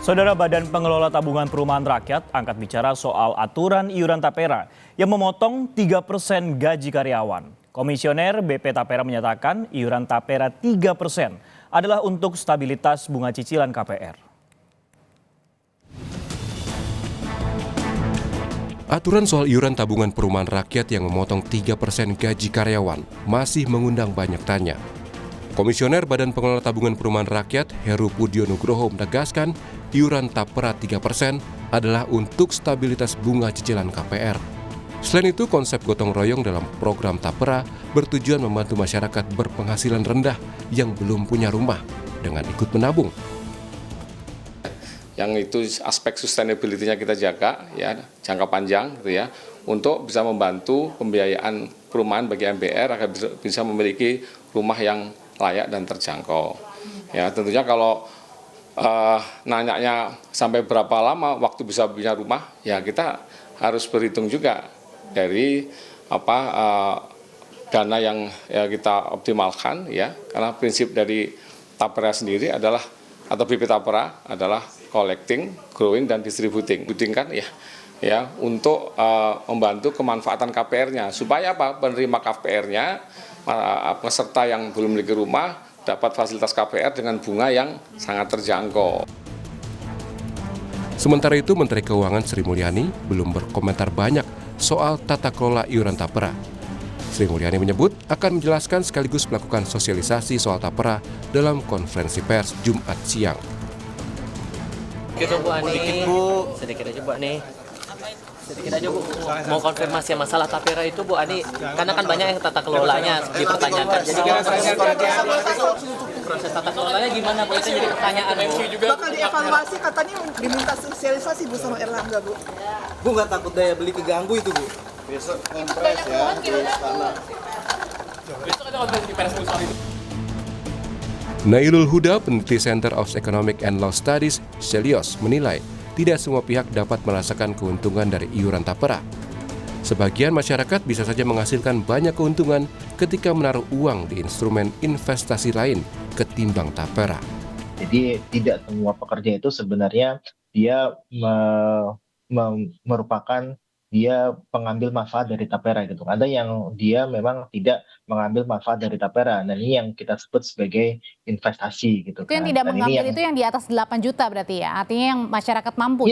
Saudara, Badan Pengelola Tabungan Perumahan Rakyat angkat bicara soal aturan iuran Tapera yang memotong 3% gaji karyawan. Komisioner BP Tapera menyatakan iuran Tapera 3% adalah untuk stabilitas bunga cicilan KPR. Aturan soal iuran tabungan perumahan rakyat yang memotong 3% gaji karyawan masih mengundang banyak tanya. Komisioner Badan Pengelola Tabungan Perumahan Rakyat Heru Pudio Nugroho menegaskan iuran Tapera 3% adalah untuk stabilitas bunga cicilan KPR. Selain itu, konsep gotong royong dalam program Tapera bertujuan membantu masyarakat berpenghasilan rendah yang belum punya rumah dengan ikut menabung. Yang itu aspek sustainability-nya kita jaga, ya, jangka panjang, gitu ya, untuk bisa membantu pembiayaan perumahan bagi MPR agar bisa memiliki rumah yang layak dan terjangkau. Ya, tentunya kalau nanyanya sampai berapa lama waktu bisa punya rumah, ya kita harus berhitung juga dari dana yang ya kita optimalkan, ya, karena prinsip dari Tapera sendiri adalah atau BP Tapera adalah collecting, growing, dan distributing. Kan ya untuk membantu kemanfaatan KPR-nya supaya penerima KPR-nya peserta yang belum memiliki rumah dapat fasilitas KPR dengan bunga yang sangat terjangkau. Sementara itu, Menteri Keuangan Sri Mulyani belum berkomentar banyak soal tata kelola iuran Tapera. Sri Mulyani menyebut akan menjelaskan sekaligus melakukan sosialisasi soal Tapera dalam konferensi pers Jumat siang. Gitu Bu Ani, sedikit aja Bu Ani. Sedikit aja Bu, mau konfirmasi masalah Tapera itu Bu Ani, karena kan banyak yang tata kelolanya dipertanyakan. Jadi proses tata kelolanya gimana Bu? Itu jadi pertanyaan Bu. Bakal dievaluasi, katanya diminta sosialisasi Bu sama Erlangga Bu. Bu nggak takut daya beli keganggu itu Bu? Besok konferensi ya di istana. Besok ada konferensi pers soal itu. Nailul Huda, peneliti Center of Economic and Law Studies, Celios, menilai tidak semua pihak dapat merasakan keuntungan dari iuran Tapera. Sebagian masyarakat bisa saja menghasilkan banyak keuntungan ketika menaruh uang di instrumen investasi lain ketimbang Tapera. Jadi tidak semua pekerja itu sebenarnya dia merupakan dia pengambil manfaat dari Tapera gitu. Ada yang dia memang tidak mengambil manfaat dari Tapera. Dan ini yang kita sebut sebagai investasi gitu. Itu yang tidak mengambil itu yang di atas 8 juta berarti ya? Artinya yang masyarakat mampu?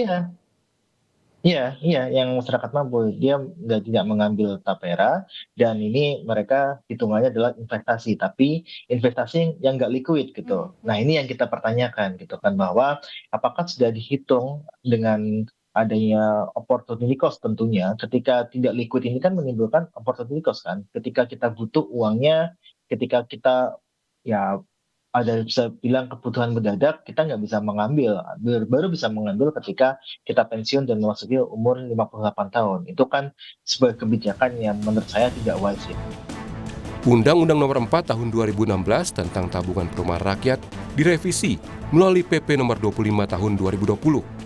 Iya, yang masyarakat mampu. Dia tidak mengambil Tapera, dan ini mereka hitungannya adalah investasi. Tapi investasi yang nggak liquid gitu. Nah ini yang kita pertanyakan gitu kan, bahwa apakah sudah dihitung dengan adanya opportunity cost tentunya. Ketika tidak liquid ini kan menimbulkan opportunity cost kan. Ketika kita butuh uangnya, ketika kita ya ada bisa bilang kebutuhan mendadak, kita nggak bisa mengambil. Baru bisa mengambil ketika kita pensiun dan memasuki umur 58 tahun. Itu kan sebuah kebijakan yang menurut saya tidak wajib. Undang-Undang Nomor 4 Tahun 2016 tentang Tabungan Perumahan Rakyat direvisi melalui PP Nomor 25 Tahun 2020.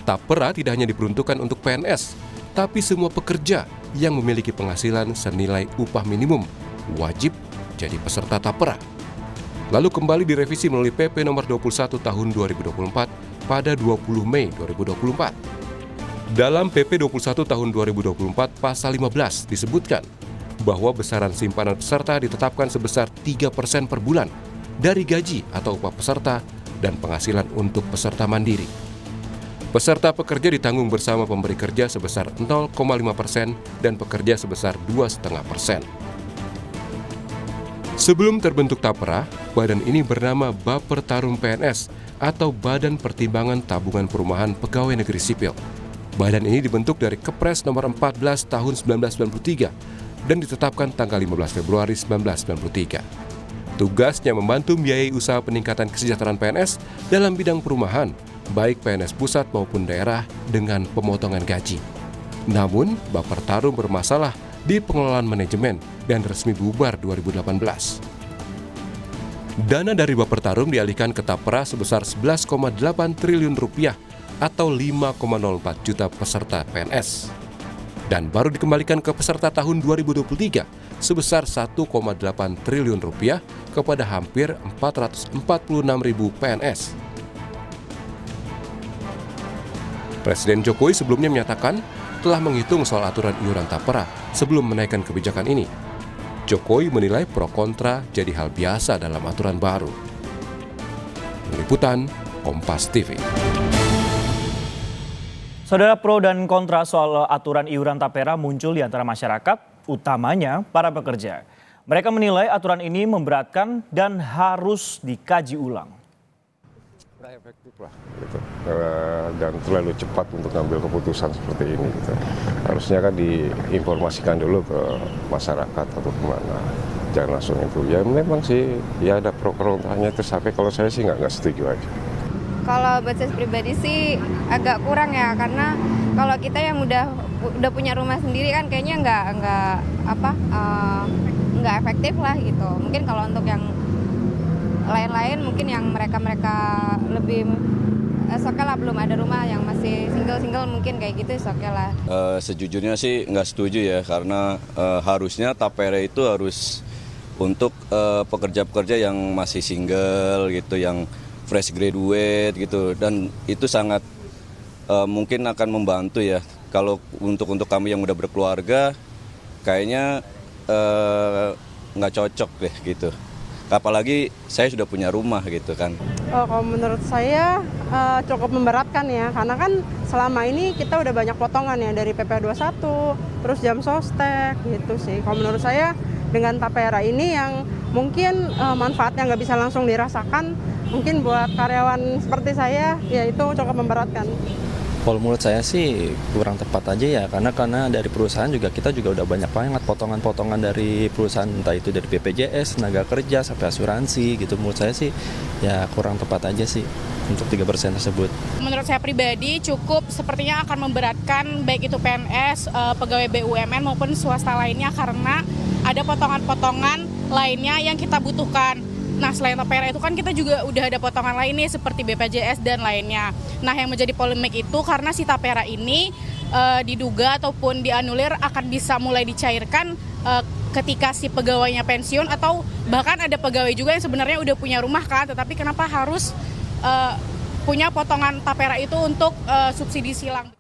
Tapera tidak hanya diperuntukkan untuk PNS, tapi semua pekerja yang memiliki penghasilan senilai upah minimum wajib jadi peserta Tapera. Lalu kembali direvisi melalui PP Nomor 21 Tahun 2024 pada 20 Mei 2024. Dalam PP 21 Tahun 2024 Pasal 15 disebutkan bahwa besaran simpanan peserta ditetapkan sebesar 3% per bulan dari gaji atau upah peserta dan penghasilan untuk peserta mandiri. Peserta pekerja ditanggung bersama pemberi kerja sebesar 0,5% dan pekerja sebesar 2,5%. Sebelum terbentuk Tapera, badan ini bernama Bapertarum PNS atau Badan Pertimbangan Tabungan Perumahan Pegawai Negeri Sipil. Badan ini dibentuk dari Kepres Nomor 14 Tahun 1993 dan ditetapkan tanggal 15 Februari 1993. Tugasnya membantu membiayai usaha peningkatan kesejahteraan PNS dalam bidang perumahan, baik PNS pusat maupun daerah dengan pemotongan gaji. Namun, Bapertarum bermasalah di pengelolaan manajemen dan resmi bubar 2018. Dana dari Bapertarum dialihkan ke Tapera sebesar 11,8 triliun rupiah atau 5,04 juta peserta PNS. Dan baru dikembalikan ke peserta tahun 2023 sebesar 1,8 triliun rupiah kepada hampir 446.000 PNS. Presiden Jokowi sebelumnya menyatakan telah menghitung soal aturan iuran tapera sebelum menaikkan kebijakan ini. Jokowi menilai pro kontra jadi hal biasa dalam aturan baru. Liputan Kompas TV. Saudara, pro dan kontra soal aturan iuran tapera muncul di antara masyarakat, utamanya para pekerja. Mereka menilai aturan ini memberatkan dan harus dikaji ulang. Tidak efektif lah, gitu. Dan terlalu cepat untuk mengambil keputusan seperti ini. Gitu. Harusnya kan diinformasikan dulu ke masyarakat atau kemana. Jangan langsung itu. Ya memang sih, ya ada pro kontranya itu sampai kalau saya sih nggak setuju aja. Kalau buat saya pribadi sih agak kurang ya, karena kalau kita yang udah punya rumah sendiri kan kayaknya nggak efektif lah gitu. Mungkin kalau untuk yang lain-lain, mungkin yang mereka lebih oke lah, belum ada rumah, yang masih single mungkin kayak gitu oke lah. Sejujurnya sih nggak setuju ya, karena harusnya tapera itu harus untuk pekerja-pekerja yang masih single gitu, yang fresh graduate gitu, dan itu sangat mungkin akan membantu ya. Kalau untuk kami yang udah berkeluarga, kayaknya nggak cocok deh gitu. Apalagi saya sudah punya rumah gitu kan. Kalau menurut saya cukup memberatkan ya, karena kan selama ini kita udah banyak potongan ya dari PP 21, terus jam sostek gitu sih. Kalau menurut saya dengan tapera ini yang mungkin manfaatnya nggak bisa langsung dirasakan, mungkin buat karyawan seperti saya, ya itu cukup memberatkan. Kalau menurut saya sih kurang tepat aja ya, karena dari perusahaan juga kita juga udah banyak banget potongan-potongan dari perusahaan, entah itu dari BPJS, tenaga kerja, sampai asuransi gitu. Menurut saya sih ya kurang tepat aja sih untuk 3% tersebut. Menurut saya pribadi cukup sepertinya akan memberatkan baik itu PNS, pegawai BUMN maupun swasta lainnya, karena ada potongan-potongan lainnya yang kita butuhkan. Nah, selain tapera itu kan kita juga udah ada potongan lain nih seperti BPJS dan lainnya. Nah, yang menjadi polemik itu karena si tapera ini diduga ataupun dianulir akan bisa mulai dicairkan ketika si pegawainya pensiun, atau bahkan ada pegawai juga yang sebenarnya udah punya rumah kan, tetapi kenapa harus punya potongan tapera itu untuk subsidi silang.